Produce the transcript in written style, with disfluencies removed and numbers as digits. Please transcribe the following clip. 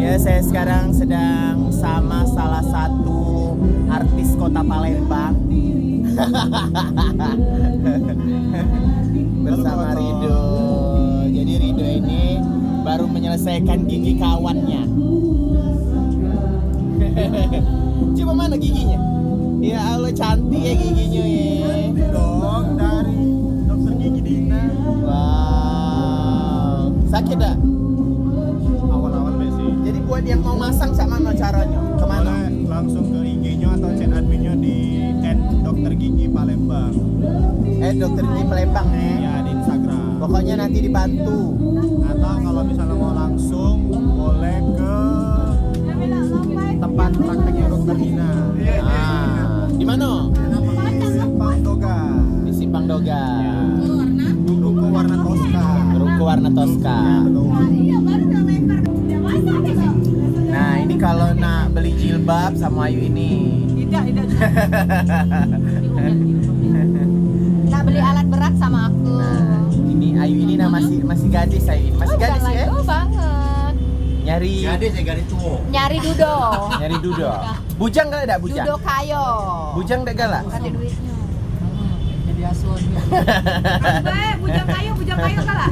Ya, saya sekarang sedang sama salah satu artis kota Palembang. Bersama Rido. Jadi Rido ini baru menyelesaikan gigi kawannya. Coba mana giginya? Ya Allah, cantik ya giginya ya. Dong, dari dokter gigi Dina. Wow. Sakit dah? Awal-awal besi. Jadi buat yang mau masang sama mana caranya? Kemana? Boleh langsung ke IG-nya atau chat adminnya di @doktergigi Palembang. Dokter Gigi Palembang Ya, di Instagram. Pokoknya nanti dibantu. Atau kalau misalnya mau langsung boleh ke tempat prakteknya dokter Dina. Ah, di mana? Di Simpang Doga. Di Simpang Doga. Ruko warna Tosca. Ruko warna Tosca. Nah, ini kalau nak beli jilbab sama Ayu ini. Tidak. Nak beli alat berat sama aku. Nah, ini Ayu ini nah masih gadis Ayu ini. Masih gadis ya? Oh banget. Nyari Nyari dudo. nyari dudo. Bujang enggak ada bujang? Dudo kayo. Bujang enggak galak? Ada duitnya. Jadi asuhan. Bujang kayo kalah.